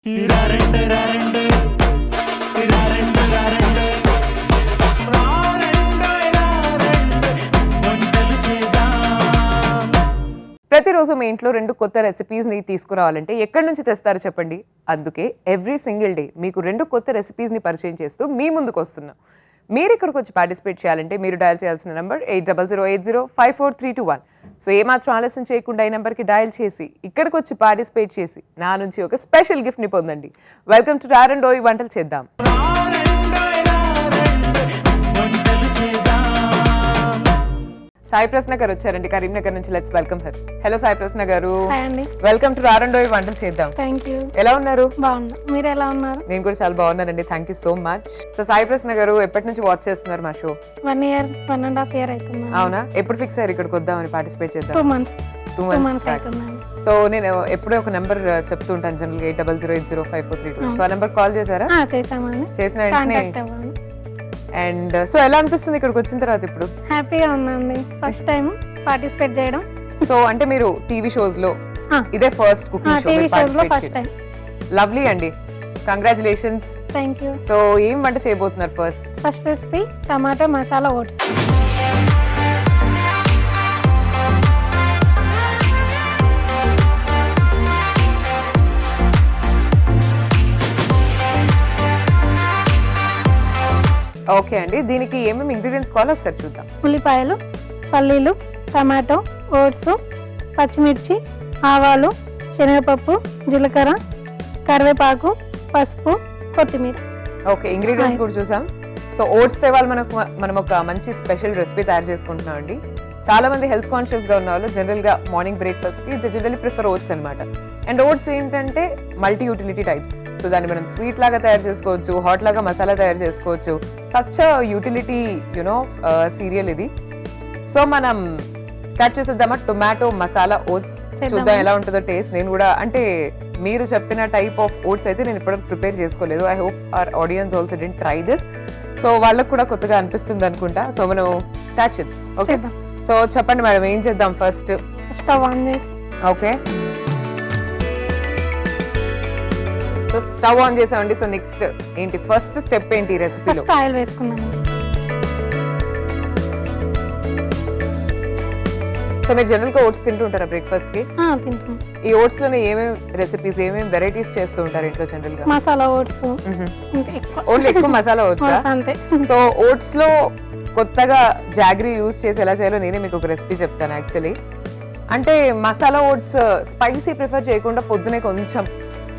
ప్రతిరోజు మీ ఇంట్లో 2 కొత్త రెసిపీస్ని తీసుకురావాలంటే ఎక్కడి నుంచి తెస్తారు చెప్పండి. అందుకే ఎవ్రీ సింగిల్ డే మీకు 2 కొత్త రెసిపీస్ని పరిచయం చేస్తూ మీ ముందుకు వస్తున్నాం. మీరు ఇక్కడికి వచ్చి పార్టిసిపేట్ చేయాలంటే మీరు డయల్ చేయాల్సిన నంబర్ 8008054321. సో ఏమాత్రం ఆలస్యం చేయకుండా ఈ నెంబర్కి డయల్ చేసి ఇక్కడికి వచ్చి పార్టిసిపేట్ చేసి నా నుంచి ఒక స్పెషల్ గిఫ్ట్ని పొందండి. వెల్కమ్ టు రారండోయ్ వంటలు చేద్దాం. సాయి ప్రసన్న గారు వచ్చారండి కరీంనగర్ నుంచి. Let's welcome her. Hello Sai Prasanna గారు, వెల్కమ్ టు రారండోయ్ వంటలు చేద్దాం. థాంక్యూ. ఎలా ఉన్నారు? బాగున్నా, మీరు ఎలా ఉన్నారు? నేను కూడా చాలా బాగున్నానండి, thank you so much. So Sai Prasanna గారు ఎప్పటి నుంచి వాచ్ చేస్తున్నారు మా షో? 1 year 1.5 year అవుతుంది. అవునా? ఎప్పుడు ఫిక్స్ అయ్యారు ఇక్కడికి వద్దామని, పార్టిసిపేట్ చేద్దాం? 2 months అవుతుంది. సో నేను ఎప్పుడూ ఒక నెంబర్ చెప్తూ ఉంటాను జనరల్ గా 8008054321. సో ఆ నెంబర్ కాల్ చేశారా? చేసామండి. చేసిన వెంటనే అండ్ సో ఎలా అనిపిస్తుంది ఇక్కడికి వచ్చిన తర్వాత? ఇప్పుడు హ్యాపీగా ఉందండి, ఫస్ట్ టైం పార్టిసిపేట్ చేయడం. సో అంటే మీరు టీవీ షోస్ లో ఇదే first cooking show? TV shows లో ఫస్ట్ టైం. లవ్లీ అండి, కంగ్రాచులేషన్స్. థాంక్యూ. సో ఏం వంట చేయబోతున్నారు? First recipe tomato masala oats. Okay అండి, దీనికి ఏమేమి ఇంగ్రీడియంట్స్ కావాలో ఒకసారి చూద్దాం. ఉల్లిపాయలు, పల్లీలు, టమాటో, ఓట్స్, పచ్చిమిర్చి, ఆవాలు, శనగపప్పు, జీలకర్ర, కరివేపాకు, పసుపు, కొత్తిమీర. ఓకే, ఇంగ్రీడియంట్స్ కూడా చూసాం. సో ఓట్స్ తేవాలి మనం ఒక మంచి స్పెషల్ రెసిపీ తయారు చేసుకుంటున్నాం అండి. చాలా మంది హెల్త్ కాన్షియస్ గా ఉన్న వాళ్ళు జనరల్ గా మార్నింగ్ బ్రేక్ఫాస్ట్ కి జనరల్లీ ప్రిఫర్ ఓట్స్ అనమాట. అండ్ ఓట్స్ ఏంటంటే మల్టీ యూటిలిటీ టైప్స్. సో దాన్ని మనం స్వీట్ లాగా తయారు చేసుకోవచ్చు, హాట్ లాగా మసాలా తయారు చేసుకోవచ్చు. సచ్ యూటిలిటీ సీరియల్ ఇది. సో మనం స్టార్ట్ చేసేద్దామా? టొమాటో మసాలా ఓట్స్ చూద్దాం ఎలా ఉంటుందో టేస్ట్. నేను కూడా అంటే మీరు చెప్పిన టైప్ ఆఫ్ ఓట్స్ అయితే నేను ఇప్పటివరకు ప్రిపేర్ చేసుకోలేదు. I hope our audience also didn't try this. So వాళ్ళకు కూడా కొత్తగా అనిపిస్తుంది అనుకుంటా. సో మనం స్టార్ట్ చేద్దాం. ఓకే, సో చెప్పండి మేడం, ఏం చేద్దాం ఫస్ట్? స్టవ్ ఆన్ చేసి. ఓకే, సో స్టవ్ ఆన్ చేసామండి. సో నెక్స్ట్ ఏంటి? ఫస్ట్ స్టెప్ ఏంటి రెసిపీలో? ఆయిల్ వేసుకున్నాను. సో మీరు జనరల్ గా ఓట్స్ తింటూ ఉంటారా బ్రేక్ఫాస్ట్ కి? తింటాను. ఈ ఓట్స్ లోనే ఏమేమి రెసిపీస్, ఏమేమి వెరైటీస్ చేస్తూ ఉంటారు ఇంట్లో జనరల్ గా? మసాలా ఓట్స్. ఓన్లీ ఎక్కువ మసాలా ఓట్స్ అంతే. సో ఓట్స్ లో కొత్తగా జాగ్రీ యూజ్ చేసి ఎలా చేయాలో నేనే మీకు ఒక రెసిపీ చెప్తాను. యాక్చువల్లీ అంటే మసాలా ఓట్స్ స్పైసీ ప్రిఫర్ చేయకుండా పొద్దునే కొంచెం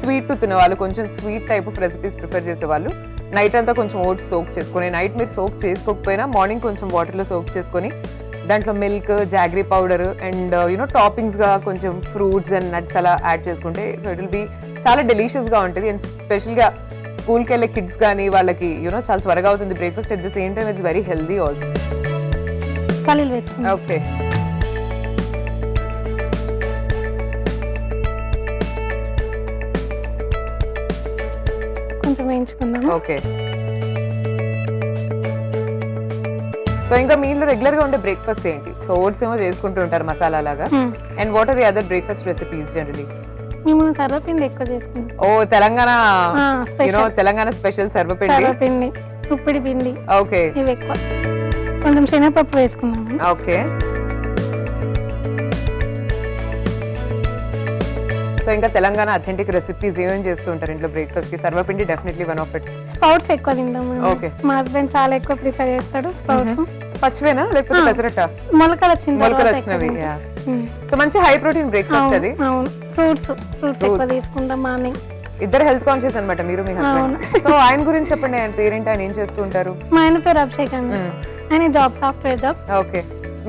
స్వీట్ తినేవాళ్ళు, కొంచెం sweet type of recipes prefer చేసేవాళ్ళు నైట్ అంతా కొంచెం ఓట్స్ సోక్ చేసుకొని, నైట్ మీరు సోక్ చేసుకోకపోయినా మార్నింగ్ కొంచెం వాటర్లో సోక్ చేసుకొని దాంట్లో milk, jaggery powder and toppings గా కొంచెం ఫ్రూట్స్ అండ్ నట్స్ అలా యాడ్ చేసుకుంటే సో ఇట్ విల్ బి చాలా డెలిషియస్ గా ఉంటుంది. అండ్ స్పెషల్ గా స్కూల్కి వెళ్ళే కిడ్స్ కానీ వాళ్ళకి చాలా త్వరగా అవుతుంది breakfast. At the same time it's very healthy also. Okay, కొంచెం వేయించుకుందాం. ఓకే, సో ఇంకా మీ ఇంట్లో రెగ్యులర్ గా ఉండే బ్రేక్ఫాస్ట్ ఏంటి? సో ఓట్స్ ఏమో చేసుకుంటూ ఉంటారు మసాలా లాగా. And what are the other breakfast recipes generally? మేము సర్వపిండి ఎక్కువ చేసుకుంటాం. ఓ తెలంగాణ, తెలంగాణ స్పెషల్ సర్వపిండి, ఉప్పిడి పిండి. ఓకే, ఇవి ఎక్కువ. కొంచెం శనగపప్పు వేసుకున్నాము. ఓకే, సో ఇంకా తెలంగాణ అథెంటిక్ రెసిపీస్ ఏమేమి చేస్తూ ఉంటారు ఇంట్లో బ్రేక్ఫాస్ట్ కి? సర్వపిండి definitely one of it. Sprouts ఎక్కువ తింటాము. ఓకే, మా హస్బెండ్ చాలా ఎక్కువ ప్రిఫర్ చేస్తాడు స్ప్రౌట్స్. పచ్చివేనా లేకపోతే పెసరట్టా? మొలకలు వచ్చినవి. సో మంచి హై ప్రోటీన్ బ్రేక్ఫాస్ట్ అది. అవును, ఫ్రూట్స్ ఎక్కువ తీసుకుంటాం మార్నింగ్. ఇద్దరు హెల్త్ కాన్షియస్ అన్నమాట, మీరు మీ హస్బెండ్. సో ఆయన గురించి చెప్పండి, ఆయన పేరెంట్, ఆయన ఏం చేస్తూ ఉంటారు? మా ఆయన పేరు అభిషేక్ అండి. ఆయన జాబ్, సాఫ్ట్వేర్ జాబ్. ఓకే,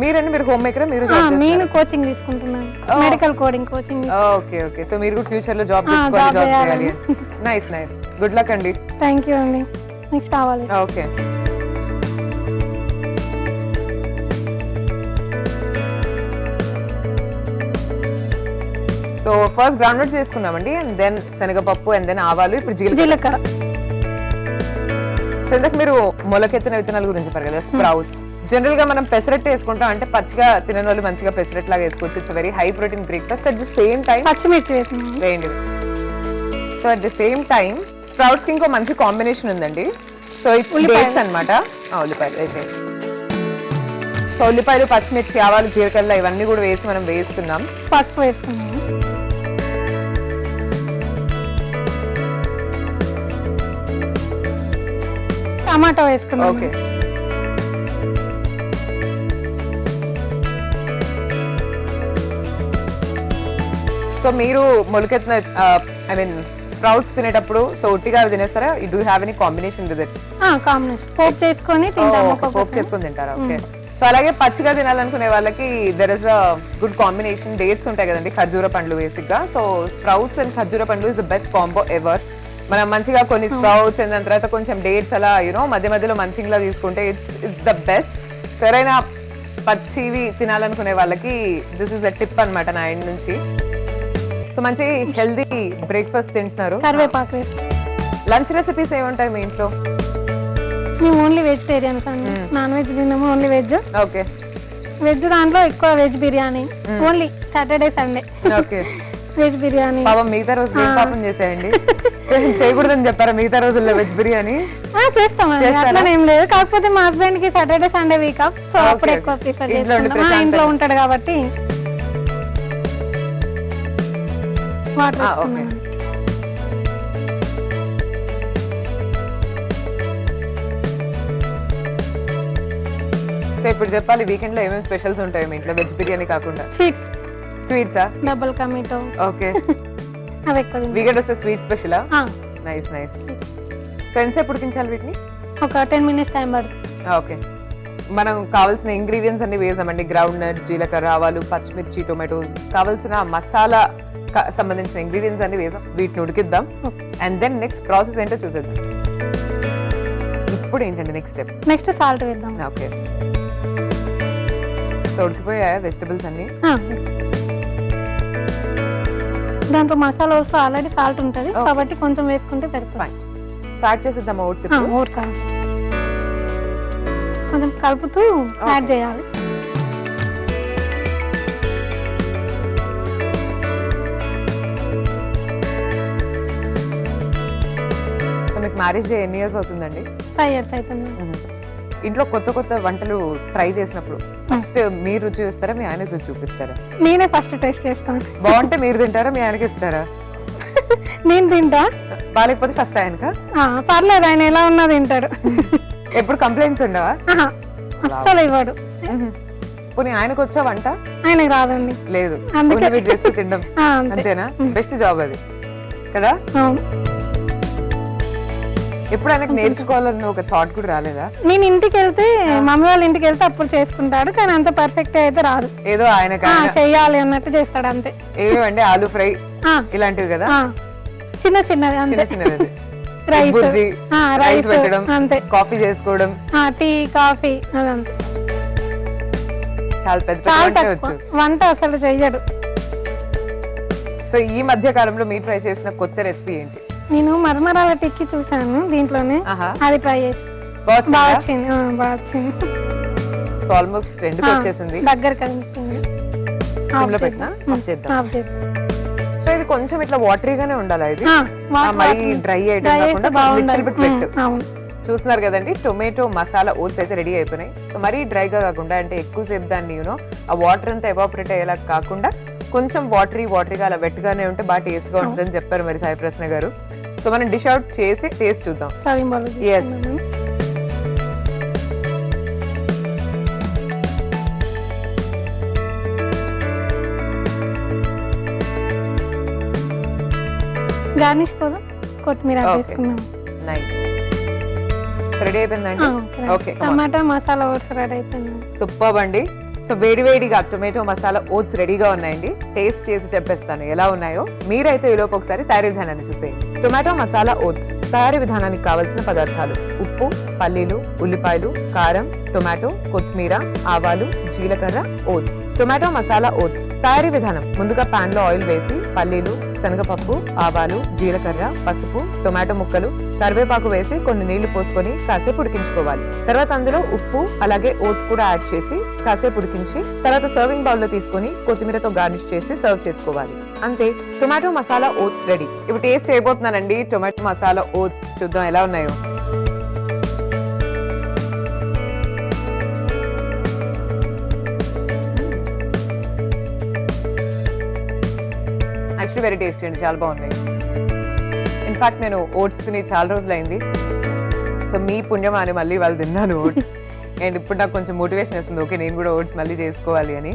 మీరు హోమ్ మేకర్? మీరు నేను కోచింగ్ తీసుకుంటున్నాను, medical coding coaching. Okay okay, so మీరు కూడా ఫ్యూచర్ లో జాబ్ చేయాలి. నైస్ నైస్, గుడ్ లక్ అండి. థాంక్యూ అండి. నెక్స్ట్ అవ్వాలి. Okay, so first ground nuts చేసుకున్నామండి, అండ్ దెన్ శనగపప్పు, అండ్ దెన్ ఆవాలు, ఇప్పుడు జీలకర్ర. సో ఇందాక మీరు మొలకెత్తిన విత్తనాల గురించి చెప్పారు కదా, స్ప్రౌట్స్. జనరల్ గా మనం పెసరట్టు వేసుకుంటాం, అంటే పచ్చిగా తినని వాళ్ళు మంచిగా పెసరట్ లాగా వేసుకోవచ్చు. It's very high protein breakfast. At the same time పచ్చిమిర్చి వేయండి. So at the same time sprouts కి ఇంకో మంచి కాంబినేషన్ ఉందండి. సో ఇట్స్ ఉల్లిపాయలు. డేట్స్ అనమాట. ఉల్లిపాయలు వేసే. సో ఉల్లిపాయలు, పచ్చిమిర్చి, ఆవాలు, జీలకర్ర ఇవన్నీ కూడా వేసి మనం వేస్తున్నాం. పసుపు వేసుకున్నాము. టమాటో వేసుకున్నాము. ఓకే. సో మీరు మొలకెత్తిన ఐ మీన్ స్ప్రౌట్స్ తినేటప్పుడు సో ఉట్టిగా అవి తినేస్తారా? You do have any combination with it? Combination పోపు చేసుకొని తింటాము. పోపు చేసుకొని తింటారా? ఓకే. సో అలాగే పచ్చిగా తినాలనుకునే వాళ్ళకి there is a good combination. Dates ఉంటాయి కదండి, ఖర్జూర పండ్లు బేసిక్ గా. సో స్ప్రౌట్స్ అండ్ ఖర్జూర పండ్లు is the best combo ever. మనం మంచిగా కొన్ని స్ప్రౌట్స్ అండ్ దాని తర్వాత కొంచెం డేట్స్ అలా యూనో మధ్య మధ్యలో మంచిగా తీసుకుంటే ఇట్స్ ద బెస్ట్. సో ఎవరైనా పచ్చివి తినాలనుకునే వాళ్ళకి దిస్ ఇస్ అ టిప్ అన్నమాట నా ఎండ్ నుంచి. సో మంచి హెల్దీ బ్రేక్ఫాస్ట్ తింటున్నారు. కరివేపాకు వేసి. లంచ్ రెసిపీస్ ఏముంటాయి మీ ఇంట్లో? మేము ఓన్లీ వెజిటేరియన్స్ అండి, నాన్ వెజ్ తిన్నాము. Only veg. ఓకే. వెజ్ దాంట్లో ఎక్కువ veg biryani. Only Saturday Sunday okay. Veg biryani. పాపం మిగతా రోజులు ఏం పాపం చేసేయండి? చేయకూడదని చెప్పారా మిగతా రోజుల్లో వెజ్ బిర్యానీ? చేస్తామండి, అట్లా ఏం లేదు. కాకపోతే మా హస్బెండ్ కి Saturday Sunday week off, so అప్పుడు ఎక్కువ ప్రిఫర్ చేస్తాం. ఇంట్లో ఉంటాడు కాబట్టి వాటర్. ఓకే. సో ఇప్పుడు చెప్పాలి, వీకెండ్ లో ఏమేమి స్పెషల్స్ ఉంటాయి మీ ఇంట్లో వెజ్ బిర్యానీ కాకుండా? స్వీట్స్. స్వీట్సా? డబుల్ కమీటో. ఓకే. అవి ఎక్కువ తింటాం. వీకెండ్ వస్తే స్వీట్ స్పెషలా? Nice nice. సో ఎంతసేపు ఉడికించాలి వీటిని? ఒక 10 minutes టైం పడుతుంది. ఓకే. మనం కావాల్సిన ఇంగ్రీడియంట్స్ అన్ని వేసామండి. గ్రౌండ్ నట్స్, జీలకర్ర, ఆవాలు, పచ్చిమిర్చి, టొమాటోస్, కావాల్సిన మసాలా సంబంధించిన ఇంగ్రీడియంట్స్ అన్ని వేసాం. వీటిని ఉడికిద్దాం. అండ్ దెన్ నెక్స్ట్ ప్రాసెస్ ఏంటో చూసేద్దాం. ఇప్పుడు ఏంటండి నెక్స్ట్ స్టెప్? నెక్స్ట్ సాల్ట్ వేద్దాం. ఓకే. సో ఉడికిపోయాయా వెజిటబుల్స్ అన్ని? దాంట్లో మసాలా వస్తూ ఆల్రెడీ సాల్ట్ ఉంటుంది కాబట్టి కొంచెం వేసుకుంటే సరిపోతుంది. సో యాడ్ చేసేద్దాం ఓట్స్ ఇప్పుడు. ఓట్స్ కొంచెం కలుపుతూ యాడ్ చేయాలి. సో మీకు మ్యారేజ్ ఎన్ని ఇయర్స్ అవుతుందండి? 5 years అవుతుంది. ఇంట్లో కొత్త కొత్త వంటలు ట్రై చేసినప్పుడు ఫస్ట్ మీరు రుచి చూస్తారా, మీ ఆయనకు రుచి చూపిస్తారా? నేనే ఫస్ట్ టేస్ట్ చేస్తాను. బాగుంటే మీరు తింటారా, మీ ఆయనకి ఇస్తారా? నేను తింటా. బాగాలేకపోతే ఫస్ట్ ఆయనకా? పర్లేదు, ఆయన ఎలా ఉన్నా తింటాడు. ఎప్పుడు కంప్లైంట్స్ ఉండవా? అస్సలు ఇవ్వడు. పోనీ ఆయనకు వచ్చా వంట? ఆయనకు రాదండి. లేదు, అందుకే మీరు చేస్తూ తినడం అంతేనా? బెస్ట్ జాబ్ అది కదా. ఎప్పుడు ఆయనకు నేర్చుకోవాలన్న ఒక థాట్ కూడా రాలేదా? నేను ఇంటికి వెళ్తే, మమ్మీ వాళ్ళ ఇంటికి వెళ్తే అప్పుడు చేసుకుంటాడు, కానీ అంత పర్ఫెక్ట్ అయితే రాదు. ఏదో ఆయన చెయ్యాలి అన్నట్టు చేస్తాడు అంతే. ఏమంటే ఆలూ ఫ్రై ఇలాంటివి కదా, చిన్న చిన్నది చిన్న చిన్నది. రైస్ పెట్టడం, అంతే. కాఫీ చేసుకోవడం, టీ, కాఫీ అదంతే. చాలా పెద్ద వంట అసలు చెయ్యడు. సో ఈ మధ్య కాలంలో మీరు ట్రై చేసిన కొత్త రెసిపీ ఏంటి? నేను మరమరాల టిక్కి చూసాను దీంట్లోనే, అది ట్రై చేసి బాగా వచ్చింది. సో ఆల్మోస్ట్ ఎండ్కి వచ్చేసింది, దగ్గర కనిపిస్తుంది. సో ఇది కొంచెం ఇట్లా వాటరీగానే ఉండాలి, ఇది మరి డ్రై ఐటమ్. చూస్తున్నారు కదండి, టొమాటో మసాలా ఓట్స్ అయితే రెడీ అయిపోయినాయి. సో మరీ డ్రైగా కాకుండా, అంటే ఎక్కువసేపు దాన్ని యూనో ఆ వాటర్ అంతా ఎవాపరేట్ అయ్యేలా కాకుండా కొంచెం వాటరీగా అలా వెట్గానే ఉంటే బాగా టేస్ట్గా ఉంటుందని చెప్పారు మరి సాయి ప్రసన్న గారు. సో మనం డిష్ అవుట్ చేసి టేస్ట్ చూద్దాం. ఎస్, గార్నిష్ కూడా కొత్తిమీర వేసుకున్నాం. నైస్. సో రెడీ అయిపోయిందండి. ఓకే, టమాటా మసాలా ఓట్స్ రెడీ అయిపోయింది. సూపర్ అండి. సో వేడివేడిగా టొమాటో మసాలా ఓట్స్ రెడీగా ఉన్నాయండి. టేస్ట్ చేసి చెప్పేస్తాను ఎలా ఉన్నాయో. మీరైతే ఈలోపు ఒకసారి తయారీ విధానాన్ని చూసేయండి. టొమాటో మసాలా ఓట్స్ తయారీ విధానానికి కావలసిన పదార్థాలు: ఉప్పు, పల్లీలు, ఉల్లిపాయలు, కారం, టొమాటో, కొత్తిమీర, ఆవాలు, జీలకర్ర, ఓట్స్. టొమాటో మసాలా ఓట్స్ తయారీ విధానం: ముందుగా పాన్ లో ఆయిల్ వేసి పల్లీలు, శనగపప్పు, ఆవాలు, జీలకర్ర, పసుపు, టొమాటో ముక్కలు, కరివేపాకు వేసి కొన్ని నీళ్లు పోసుకొని కాసేపు ఉడికించుకోవాలి. తర్వాత అందులో ఉప్పు అలాగే ఓట్స్ కూడా యాడ్ చేసి కాసేపు ఉడికించి తర్వాత సర్వింగ్ బౌల్ లో తీసుకొని కొత్తిమీరతో గార్నిష్ చేసి సర్వ్ చేసుకోవాలి. అంతే, టొమాటో మసాలా ఓట్స్ రెడీ. ఇప్పుడు టేస్ట్ చేయబోతున్నానండి టొమాటో మసాలా ఓట్స్. చూద్దాం ఎలా ఉన్నాయో. యాక్చువల్లీ వెరీ టేస్టీ అండి, చాలా బాగున్నాయి. ఇన్ఫాక్ట్ నేను ఓట్స్ తిని చాలా రోజులు అయింది. సో మీ పుణ్యం అని మళ్ళీ వాళ్ళు తిన్నాను ఓట్స్. అండ్ ఇప్పుడు నాకు కొంచెం మోటివేషన్ వస్తుంది, ఓకే నేను కూడా ఓట్స్ మళ్ళీ చేసుకోవాలి అని.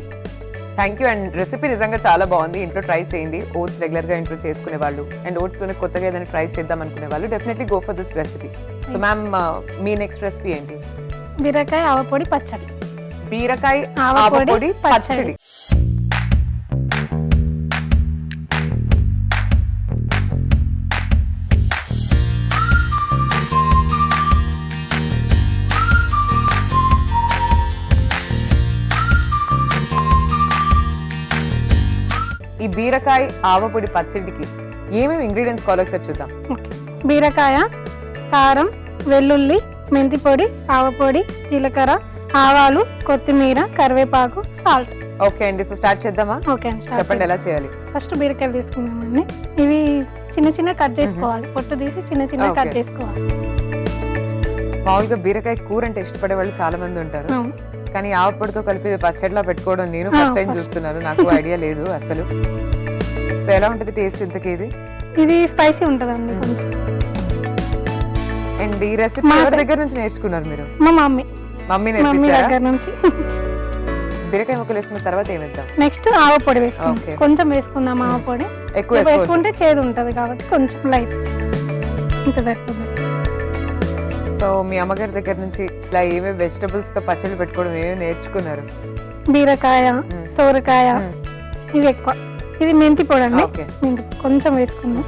Thank you. అండ్ రెసిపీ నిజంగా చాలా బాగుంది. ఇంట్లో ట్రై చేయండి. ఓట్స్ రెగ్యులర్గా ఇంట్లో చేసుకునే వాళ్ళు అండ్ ఓట్స్లోనే కొత్తగా ఏదైనా ట్రై చేద్దాం అనుకునే వాళ్ళు definitely go for this recipe. So ma'am, me next recipe ఏంటి? బీరకాయ ఆవపొడి పచ్చడి. బీరకాయ ఆవపొడి పచ్చడి. ఈ బీరకాయ ఆవపొడి పచ్చడికి ఏమేమి ఇంగ్రీడియంట్స్ కావాలో ఒకసారి చూద్దాం. బీరకాయ, కారం, వెల్లుల్లి, మెంతి పొడి, ఆవపొడి, జీలకర్ర, ఆవాలు, కొత్తిమీర, కరివేపాకు, సాల్ట్. ఓకే అండి, సో స్టార్ట్ చేద్దామా? ఓకే అండి, చెప్పండి ఎలా చేయాలి. ఫస్ట్ బీరకాయలు తీసుకున్నామండి. ఇవి చిన్న చిన్న కట్ చేసుకోవాలి. పొట్టు తీసి చిన్న చిన్న కట్ చేసుకోవాలి. మామూలుగా బీరకాయ కూర అంటే ఇష్టపడే వాళ్ళు చాలా మంది ఉంటారు, కానీ ఆవపొడితో కలిపి పచ్చడిలా పెట్టుకోవడం నేను ఫస్ట్ టైం చూస్తున్నాను. నాకు ఐడియా లేదు అసలు. సో ఎలా ఉంటుంది టేస్ట్ ఇంతకీ ఇది? ఇది స్పైసీ ఉంటదండి కొంచెం. అండ్ ఈ రెసిపీ ఎవరి దగ్గర నుంచి నేర్చుకున్నారు మీరు? మా మమ్మీ నేర్పించారా? నుంచి. బీరకాయ ముక్కలు వేసుకున్న తర్వాత ఏమిద్దాం? నెక్స్ట్ ఆవపొడి వేసుకుందాం. కొంచెం వేసుకుందాం ఆవపొడి. ఎక్కువ వేసుకుంటే చేదు ఉంటది కాబట్టి కొంచెం లైట్ ఇంత సరిపోతుంది. సో మీ అమ్మగారి దగ్గర నుంచి ఇలా ఏమేమి వెజిటబుల్స్ తో పచ్చళ్ళు పెట్టుకోవడం ఏమేమి నేర్చుకున్నారు? బీరకాయ, సోరకాయ, ఇవి ఎక్కువ. ఇది మెంతి పొడి అండి, మెంతి కొంచెం వేసుకుందాం.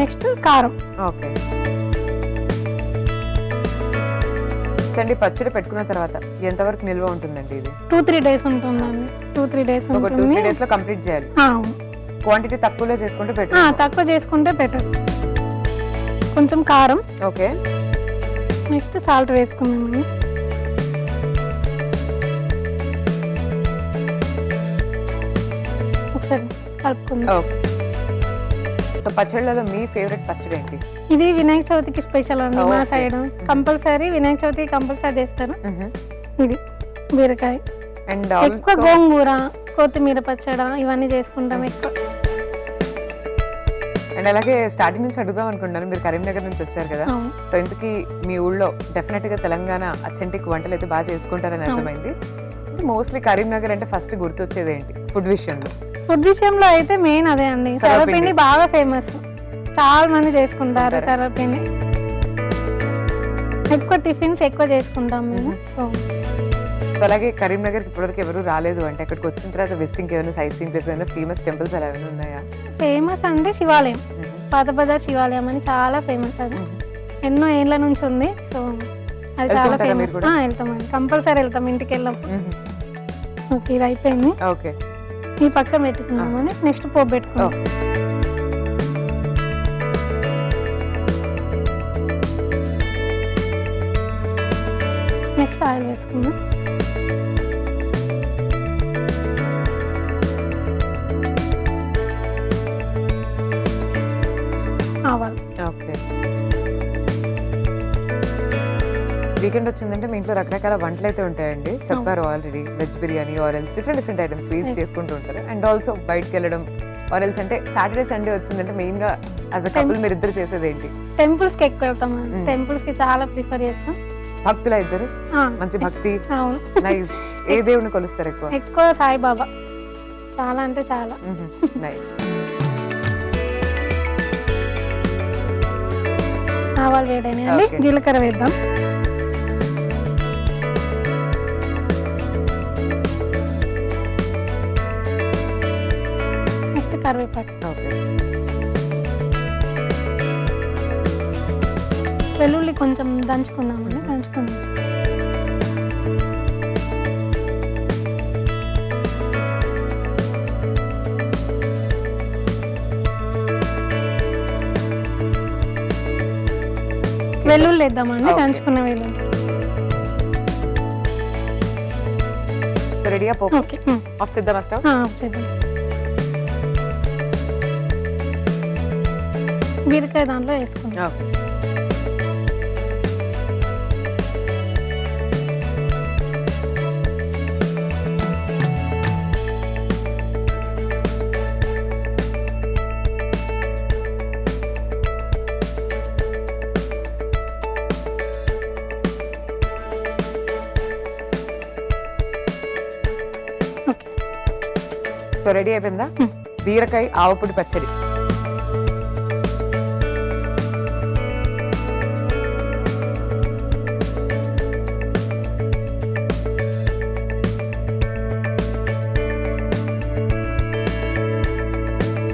నెక్స్ట్ కారం. ఓకే అండి, పచ్చడి పెట్టుకున్న తర్వాత ఎంతవరకు నిల్వ ఉంటుందండి ఇది? 2-3 డేస్ ఉంటుందండి. 2-3 డేస్. 2-3 డేస్ లో కంప్లీట్ చేయాలి. క్వాంటిటీ తక్కువలో చేసుకుంటే బెటర్. తక్కువ చేసుకుంటే బెటర్. కొంచెం కారం. ఓకే. నెక్స్ట్ సాల్ట్ వేసుకున్నామండి. ఒకసారి కలుపుకుందాం. సో పచ్చళ్ళలో మీ ఫేవరెట్ పచ్చడి ఏంటి? ఇది వినాయక చవితికి స్పెషల్ అండి మా సైడ్. కంపల్సరీ వినాయక చవితికి కంపల్సరీ చేస్తారు. ఇది బీరకాయ. అండ్ ఎక్కువ గోంగూర, కొత్తిమీర పచ్చడి ఇవన్నీ చేసుకుంటాం ఎక్కువ. అండ్ అలాగే స్టార్టింగ్ నుంచి అడుగుదాం అనుకుంటున్నాను, మీరు కరీంనగర్ నుంచి వచ్చారు కదా, సో ఇంతకీ మీ ఊళ్ళో డెఫినెట్ గా తెలంగాణ అథెంటిక్ వంటలు అయితే బాగా చేసుకుంటారని అర్థమైంది. మోస్ట్లీ కరీంనగర్ అంటే ఫస్ట్ గుర్తొచ్చేది ఏంటి ఫుడ్ విషయంలో? ఫుడ్ విషయంలో అయితే మెయిన్ అదే అండి, సర్వపిండి బాగా ఫేమస్. చాలా మంది చేసుకుంటారు సర్వపిండి. ఎక్కువ టిఫిన్స్ ఎక్కువ చేసుకుంటాం మేము. సో అలాగే కరీంనగర్ ఇప్పటివరకు ఎవరు రాలేదు అంటే అక్కడికి వచ్చిన తర్వాత విజిటింగ్ ఏమైనా సైట్ సీయింగ్ ప్లేస్ ఏమైనా ఫేమస్ టెంపుల్స్ అలా ఏమైనా ఉన్నాయా? ఫేమస్ అంటే శివాలయం, పాతపద శివాలయం అని చాలా ఫేమస్. అది ఎన్నో ఏళ్ళ నుంచి ఉంది. సో అది చాలా ఫేమస్. వెళ్తామండి, కంపల్సరీ వెళ్తాం ఇంటికి వెళ్ళాం. ఓకే, ఇది అయిపోయింది. ఓకే, ఈ పక్క పెట్టుకున్నామని నెక్స్ట్ పోపు పెట్టుకున్నాం. నెక్స్ట్ ఆయిల్ వేసుకున్నాం. ఆవాలు. ఓకే. వీకెండ్ వచ్చిందంటే మీ ఇంట్లో రకరకాల వంటలు అయితే ఉంటాయండి, చెప్పారు already. Veg biryani, or else, different items sweets చేసుకుంటూ ఉంటారు. అండ్ ఆల్సో బయటకు వెళ్ళడం, ఆరెల్స్ అంటే సాటర్డే సండే వచ్చిందంటే మెయిన్ గా యాజ్ అ కపుల్ మీరు ఇద్దరు చేసేది ఏంటి? టెంపుల్స్ కి ఎక్కువ వెళ్తాం. టెంపుల్స్ కి చాలా ప్రిఫర్ చేస్తాం. భక్తుల ఇద్దరు మంచి భక్తి. నైస్. ఏ దేవుని కొలుస్తారు ఎక్కువ? ఎక్కువ సాయిబాబా. చాలా అంటే చాలా. నైస్. ఆవాలు వేడైనాయండి, జీలకర్ర వేద్దాం. నెక్స్ట్ కరివేపాకు. ఓకే. వెల్లుల్లి కొంచెం దంచుకుందామండి, దంచుకుందాం. వెల్లుల్లి వేద్దామండి, Okay. దంచుకున్న వెల్లుల్లి. సో రెడీగా పోపు ఓకే, ఆఫ్ చేద్దాం స్టవ్. చేద్దాం. బీరకాయ దాంట్లో వేసుకుందాం. ఓకే, సో రెడీ అయిపోయిందా? Hmm. బీరకాయ ఆవపొడి పచ్చడి.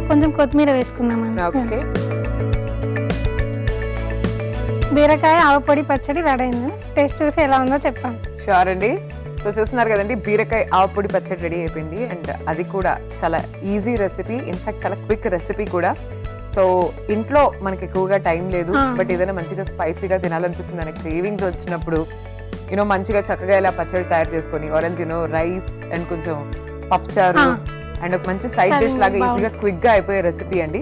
కొంచెం కొత్తిమీర వేసుకుందామండి. ఓకే, బీరకాయ ఆవపొడి పచ్చడి రెడీ అయింది. టేస్ట్ చూసి ఎలా ఉందో చెప్పండి. షూర్ అండి. సో చూస్తున్నారు కదండి, బీరకాయ ఆవపొడి పచ్చడి రెడీ అయిపోయింది. అండ్ అది కూడా చాలా ఈజీ రెసిపీ, ఇన్ఫాక్ట్ చాలా క్విక్ రెసిపీ కూడా. సో ఇంట్లో మనకి ఎక్కువగా టైం లేదు, బట్ ఏదైనా మంచిగా స్పైసీగా తినాలనిపిస్తుంది అనే క్రేవింగ్స్ వచ్చినప్పుడు మంచిగా చక్కగా ఇలా పచ్చడి తయారు చేసుకొని ఆరెంజ్ రైస్ అండ్ కొంచెం పప్పుచారు అండ్ ఒక మంచి సైడ్ డిష్ లాగా ఈజీగా క్విక్ గా అయిపోయే రెసిపీ అండి.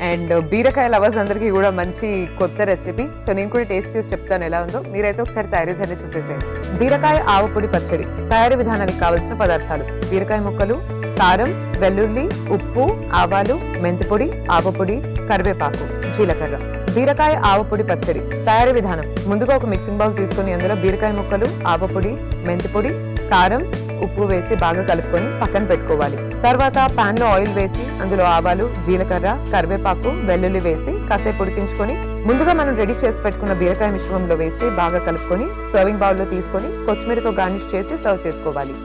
అండ్ బీరకాయ లవర్స్ అందరికీ కూడా మంచి కొత్త రెసిపీ. సో నేను కూడా టేస్ట్ చేసి చెప్తాను ఎలా ఉందో, మీరైతే ఒకసారి తయారీ విధానం చూసేసేయండి. బీరకాయ ఆవపొడి పచ్చడి తయారీ విధానానికి కావాల్సిన పదార్థాలు: బీరకాయ ముక్కలు, కారం, వెల్లుల్లి, ఉప్పు, ఆవాలు, మెంతిపొడి, ఆవపొడి, కరివేపాకు, జీలకర్ర. బీరకాయ ఆవపొడి పచ్చడి తయారీ విధానం: ముందుగా ఒక మిక్సింగ్ బౌల్ తీసుకొని అందులో బీరకాయ ముక్కలు, ఆవపొడి, మెంతిపొడి, కారం, ఉప్పు వేసి బాగా కలుపుకొని పక్కన పెట్టుకోవాలి. తర్వాత పాన్ లో ఆయిల్ వేసి అందులో ఆవాలు, జీలకర్ర, కరివేపాకు, వెల్లుల్లి వేసి కాసేపు ఉడికించుకొని ముందుగా మనం రెడీ చేసి పెట్టుకున్న బీరకాయ మిశ్రమంలో వేసి బాగా కలుపుకొని సర్వింగ్ బౌల్ లో తీసుకొని కొత్తిమీరతో గార్నిష్ చేసి సర్వ్ చేసుకోవాలి.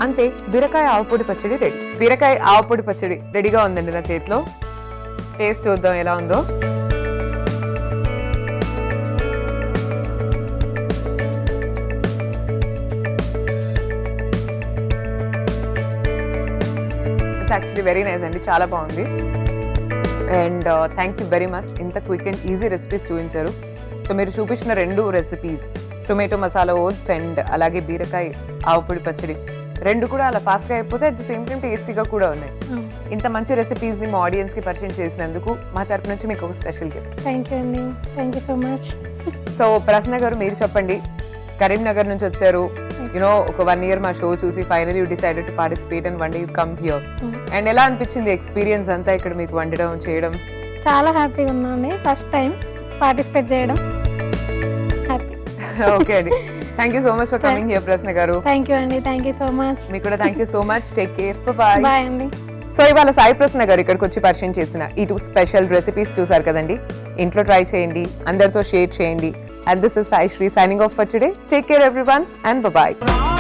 అంతే, బీరకాయ ఆవపొడి పచ్చడి రెడీ. బీరకాయ ఆవపొడి పచ్చడి రెడీగా ఉందండి నా చేతిలో. టేస్ట్ చూద్దాం ఎలా ఉందో. యాక్చువల్లీ వెరీ నైస్ అండి, చాలా బాగుంది. And thank you very much, ఇంత క్విక్ అండ్ ఈజీ రెసిపీస్ చూపించారు. సో మీరు చూపించిన 2 recipes, tomato masala oats and అలాగే బీరకాయ ఆవపొడి పచ్చడి, 2 కూడా అలా ఫాస్ట్గా అయిపోతే అట్ ద సేమ్ టైం టేస్టీగా కూడా ఉన్నాయి. ఇంత మంచి రెసిపీస్ని మా ఆడియన్స్కి పరిచయం చేసినందుకు మా తరపు నుంచి మీకు ఒక స్పెషల్ గిఫ్ట్. థ్యాంక్ యూ అండి, thank you so much. So Prasanna గారు, మీరు చెప్పండి, కరీంనగర్ నుంచి వచ్చారు, ఒక 1 year మా షో చూసి finally you decided to participate and one day you come here. And ఎలా అనిపించింది ఎక్స్పీరియన్స్ అంతా ఇక్కడ మీకు వండడం చేయడం? చాలా హ్యాపీగా ఉన్నాండి, ఫస్ట్ టైం పార్టిసిపేట్ చేయడం. హ్యాపీ. ఓకే అండి, thank you so much for coming here Prasanna garu. Thank you అండి, థ్యాంక్ యూ సో మచ్. మీకు కూడా thank you so much. Take care, bye. Bye అండి. సో ఇవాళ సాయి ప్రసన్న గారు ఇక్కడికి వచ్చి పరిచయం చేసిన ఈ 2 స్పెషల్ రెసిపీస్ చూసారు కదండి. ఇంట్లో ట్రై చేయండి, అందరితో షేర్ చేయండి. And this is Sai Shri signing off for today. Take care everyone and bye-bye.